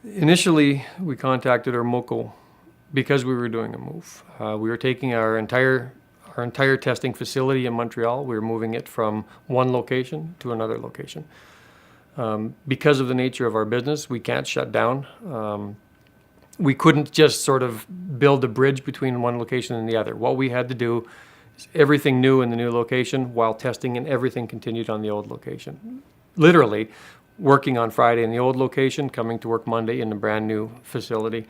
Initially, we contacted Ormuco because we were doing a move. We were taking our entire testing facility in Montreal. We were moving it from one location to another location. Because of the nature of our business, we can't shut down. We couldn't just sort of build a bridge between one location and the other. What we had to do is everything new in the new location while testing and everything continued on the old location. Literally, working on Friday in the old location, coming to work Monday in the brand new facility.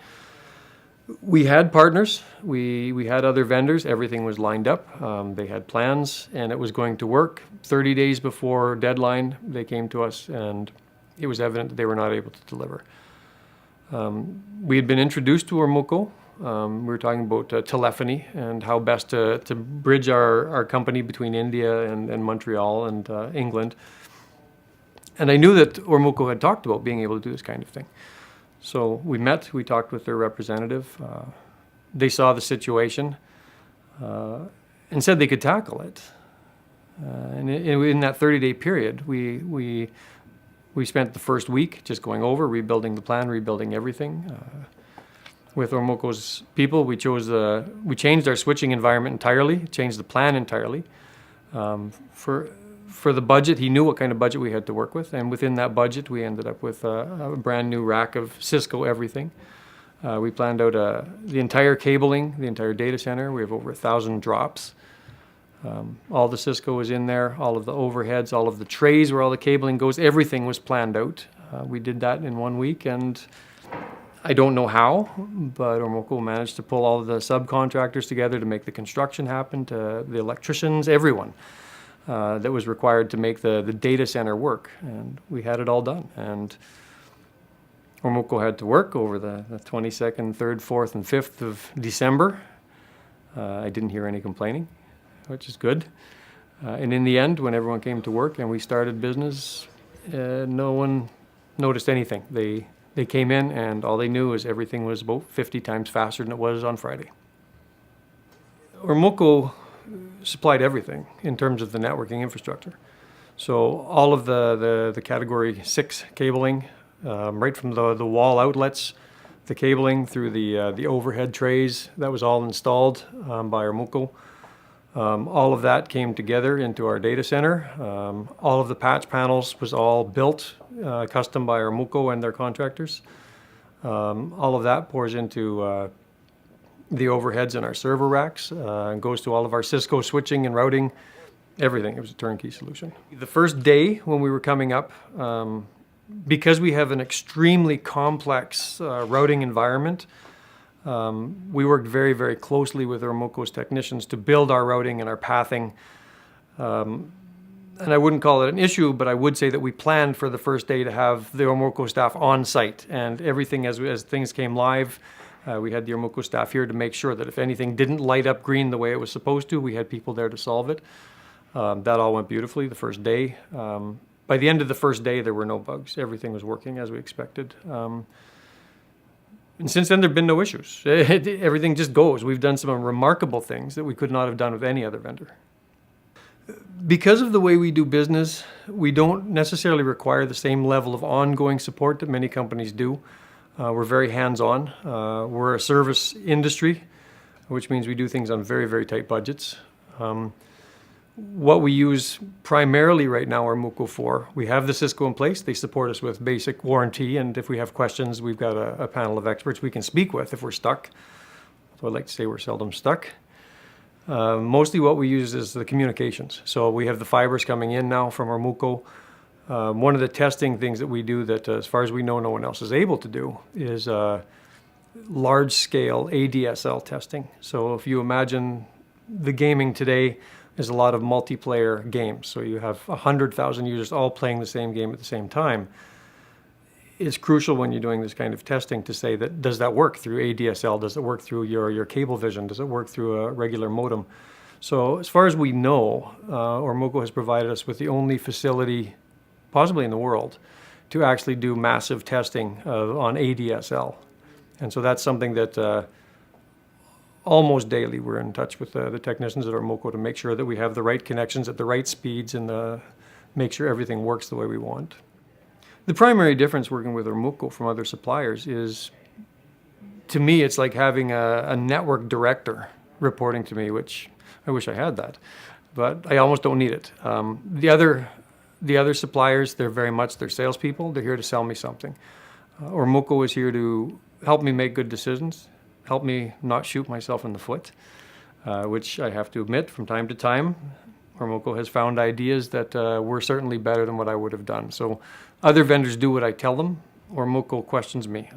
We had partners, we had other vendors, everything was lined up. They had plans and it was going to work. 30 days before deadline, they came to us and it was evident that they were not able to deliver. We had been introduced to Ormuco. We were talking about telephony and how best to bridge our company between India and Montreal and England. And I knew that Ormuco had talked about being able to do this kind of thing. So we met, we talked with their representative. They saw the situation and said they could tackle it. And in that 30-day period, we spent the first week just going over, rebuilding the plan, rebuilding everything. With Ormuco's people, we changed our switching environment entirely, changed the plan entirely. For the budget, he knew what kind of budget we had to work with, and within that budget, we ended up with a brand new rack of Cisco everything. We planned out the entire cabling, the entire data center. We have over 1,000 drops. All the Cisco was in there, all of the overheads, all of the trays where all the cabling goes, everything was planned out. We did that in 1 week, and I don't know how, but Ormuco managed to pull all of the subcontractors together to make the construction happen, to the electricians, everyone. That was required to make the data center work, and we had it all done. And Ormuco had to work over the 22nd, 3rd, 4th, and 5th of December. I didn't hear any complaining, which is good. And in the end, when everyone came to work and we started business, no one noticed anything. They came in and all they knew was everything was about 50 times faster than it was on Friday. Ormuco supplied everything in terms of the networking infrastructure. So all of the category 6 cabling, right from the wall outlets, the cabling through the overhead trays, that was all installed by Ormuco. All of that came together into our data center. All of the patch panels was all built custom by Ormuco and their contractors. All of that pours into the overheads in our server racks, and goes to all of our Cisco switching and routing, everything. It was a turnkey solution. The first day when we were coming up, because we have an extremely complex routing environment, we worked very, very closely with Ormuco's technicians to build our routing and our pathing. And I wouldn't call it an issue, but I would say that we planned for the first day to have the Ormuco staff on site, and everything as things came live, we had the Ormuco staff here to make sure that if anything didn't light up green the way it was supposed to, we had people there to solve it. That all went beautifully the first day. By the end of the first day, there were no bugs. Everything was working as we expected. And since then, there have been no issues. Everything just goes. We've done some remarkable things that we could not have done with any other vendor. Because of the way we do business, we don't necessarily require the same level of ongoing support that many companies do. We're very hands-on. We're a service industry, which means we do things on very, very tight budgets. What we use primarily right now Ormuco for, we have the Cisco in place. They support us with basic warranty, and if we have questions, we've got a panel of experts we can speak with if we're stuck. So I'd like to say we're seldom stuck. Mostly what we use is the communications. So we have the fibers coming in now from Ormuco. One of the testing things that we do that, as far as we know, no one else is able to do is large-scale ADSL testing. So if you imagine the gaming today is a lot of multiplayer games. So you have 100,000 users all playing the same game at the same time. It's crucial when you're doing this kind of testing to say that, does that work through ADSL? Does it work through your cable vision? Does it work through a regular modem? So as far as we know, Ormuco has provided us with the only facility, possibly in the world, to actually do massive testing on ADSL. And so that's something that almost daily we're in touch with the technicians at Ormuco to make sure that we have the right connections at the right speeds and make sure everything works the way we want. The primary difference working with Ormuco from other suppliers is, to me, it's like having a network director reporting to me, which I wish I had that, but I almost don't need it. The other suppliers, they're salespeople. They're here to sell me something. Ormuco is here to help me make good decisions, help me not shoot myself in the foot, which I have to admit from time to time. Ormuco has found ideas that were certainly better than what I would have done. So other vendors do what I tell them. Ormuco questions me.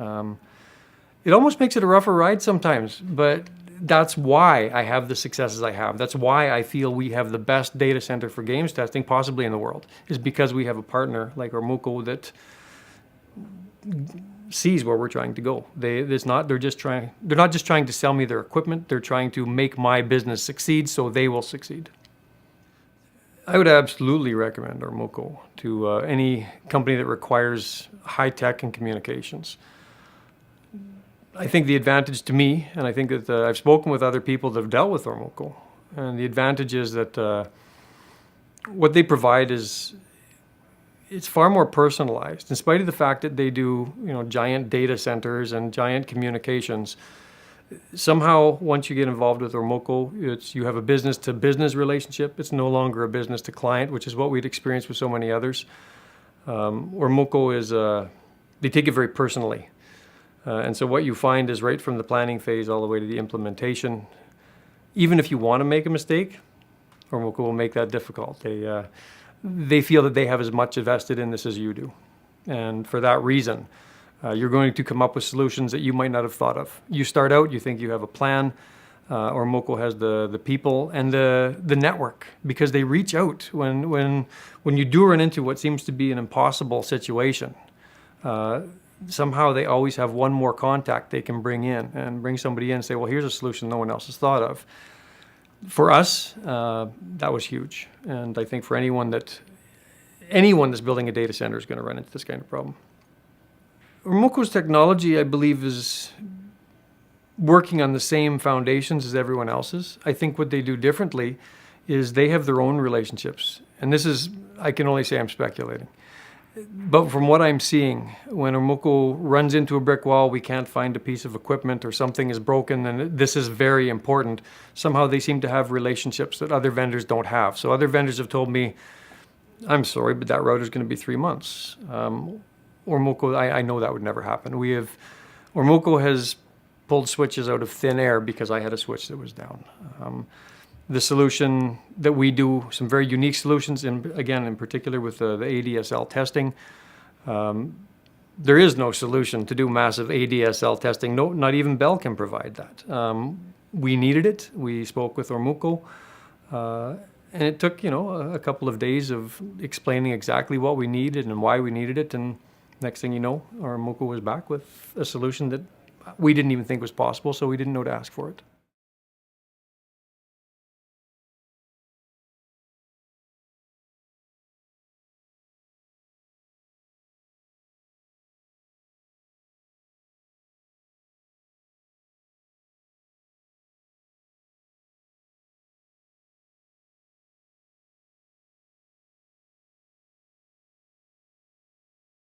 It almost makes it a rougher ride sometimes, but that's why I have the successes I have. That's why I feel we have the best data center for games testing possibly in the world, is because we have a partner like Ormuco that sees where we're trying to go. They're not just trying to sell me their equipment. They're trying to make my business succeed so they will succeed. I would absolutely recommend Ormuco to any company that requires high tech and communications. I think the advantage to me, and I think that I've spoken with other people that have dealt with Ormuco, and the advantage is that what they provide is, it's far more personalized. In spite of the fact that they do, giant data centers and giant communications, somehow once you get involved with Ormuco, you have a business to business relationship. It's no longer a business to client, which is what we'd experienced with so many others. Ormuco is, they take it very personally. And so what you find is right from the planning phase all the way to the implementation, even if you want to make a mistake, Ormuco will make that difficult. They feel that they have as much invested in this as you do. And for that reason, you're going to come up with solutions that you might not have thought of. You start out, you think you have a plan. Ormuco has the people and the network, because they reach out when you do run into what seems to be an impossible situation. Somehow they always have one more contact they can bring in and bring somebody in and say, well, here's a solution no one else has thought of. For us, that was huge. And I think for anyone that's building a data center is going to run into this kind of problem. Ormuco's technology, I believe, is working on the same foundations as everyone else's. I think what they do differently is they have their own relationships. And this is, I can only say I'm speculating. But from what I'm seeing, when Ormuco runs into a brick wall, we can't find a piece of equipment or something is broken, and this is very important. Somehow they seem to have relationships that other vendors don't have. So other vendors have told me, I'm sorry, but that router's going to be 3 months. Ormuco, I know that would never happen. Ormuco has pulled switches out of thin air because I had a switch that was down. The solution that we do, some very unique solutions, in particular with the ADSL testing. There is no solution to do massive ADSL testing. No, not even Bell can provide that. We needed it. We spoke with Ormuco, and it took a couple of days of explaining exactly what we needed and why we needed it. And next thing you know, Ormuco was back with a solution that we didn't even think was possible, so we didn't know to ask for it.